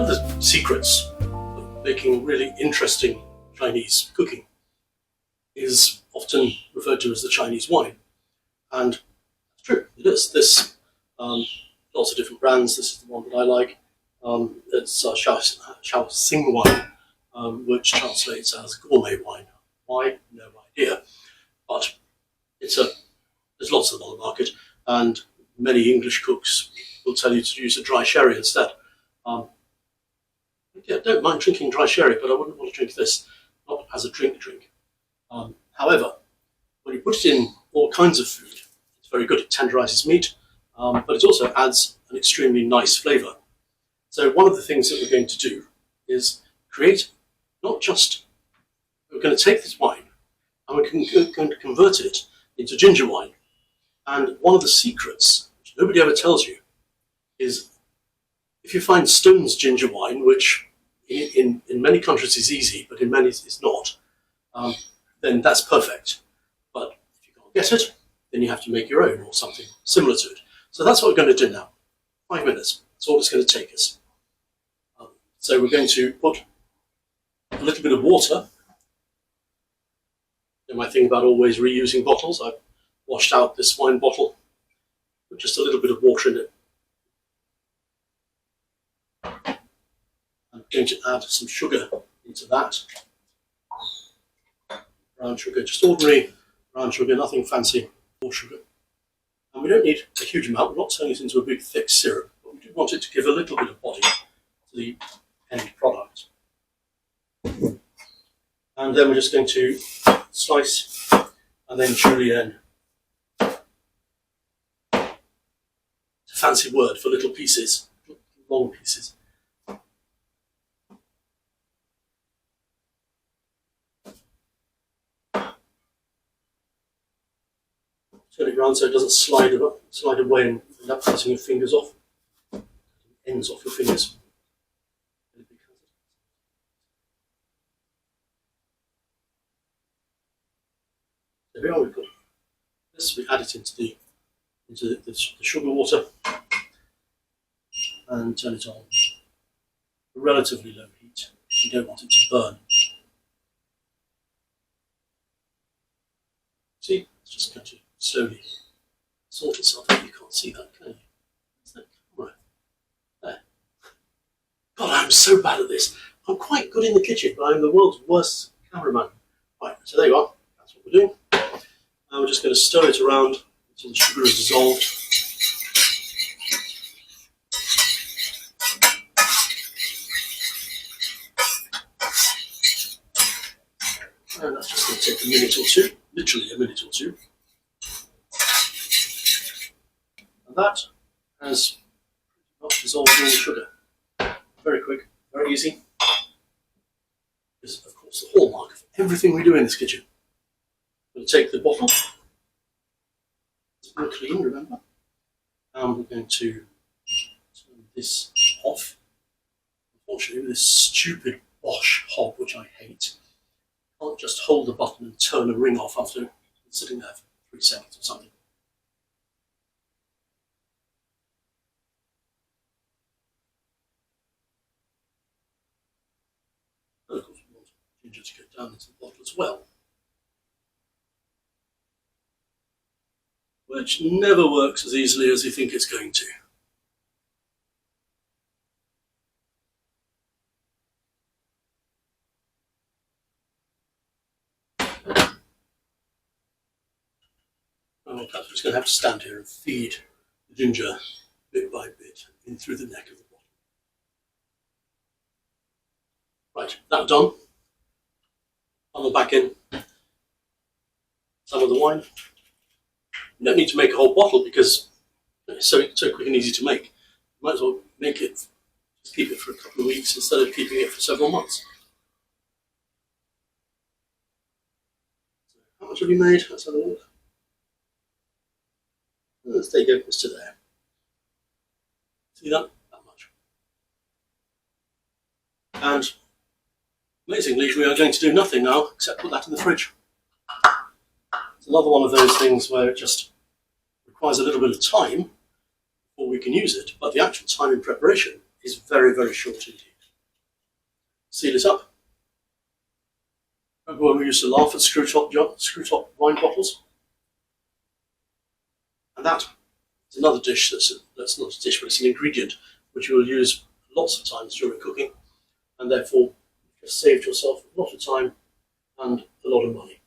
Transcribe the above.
of the secrets of making really interesting Chinese cooking is often referred to as the Chinese wine. And it's true, it is. This, lots of different brands. This is the one that I like. It's Shaoxing wine, which translates as gourmet wine. Why? No idea. But there's lots of them on the market, and many English cooks will tell you to use a dry sherry instead. I don't mind drinking dry sherry, but I wouldn't want to drink this, not as a drink. However, when you put it in all kinds of food, it's very good. It tenderizes meat, but it also adds an extremely nice flavour. So one of the things that we're going to do is create we're going to take this wine and we're going to convert it into ginger wine. And one of the secrets, which nobody ever tells you, is if you find Stone's ginger wine, which in many countries is easy, but in many it's not, then that's perfect. But if you can't get it, then you have to make your own or something similar to it. So that's what we're going to do now. 5 minutes. That's all it's going to take us. So we're going to put a little bit of water. You might think about always reusing bottles. I've washed out this wine bottle, put just a little bit of water in it. I'm going to add some sugar into that. Brown sugar, just ordinary brown sugar, nothing fancy, or sugar. And we don't need a huge amount. We're not turning it into a big thick syrup, but we do want it to give a little bit of body to the end product. And then we're just going to slice and then julienne. It's a fancy word for little pieces, long pieces. Turn it around so it doesn't slide away and end up cutting your fingers off. Ends off your fingers. There we are, we've got this. We add it into the sugar water and turn it on a relatively low heat. You don't want it to burn. See, it's just going to slowly sort itself out. You can't see that, can you? There's no camera. There. God, I'm so bad at this. I'm quite good in the kitchen, but I'm the world's worst cameraman. Right, so there you are. That's what we're doing. Now we're just going to stir it around until the sugar is dissolved. And that's just going to take a minute or two, literally a minute or two. And that has pretty much dissolved all the sugar. Very quick, very easy. This is, of course, the hallmark of everything we do in this kitchen. We'll take the bottle, it's been clean, remember, and we're going to turn this off. Unfortunately, with this stupid Bosch hob, which I hate, you can't just hold the button and turn a ring off after sitting there for 3 seconds or something. And of course, we want ginger to go down into the bottle as well. Which never works as easily as you think it's going to. Oh, perhaps we're just going to have to stand here and feed the ginger bit by bit in through the neck of the bottle. Right, that done. Funnel back in some of the wine. You don't need to make a whole bottle because it's so quick and easy to make. You might as well make it, just keep it for a couple of weeks instead of keeping it for several months. So how much have you made? Let's have a look. There you go, it's to there. See that? That much. And amazingly, we are going to do nothing now except put that in the fridge. It's another one of those things where it just requires a little bit of time before we can use it, but the actual time in preparation is very, very short indeed. seal it up. Remember when we used to laugh at screw top wine bottles? And that is another dish that's not a dish, but it's an ingredient which you will use lots of times during cooking, and therefore you've just saved yourself a lot of time and a lot of money.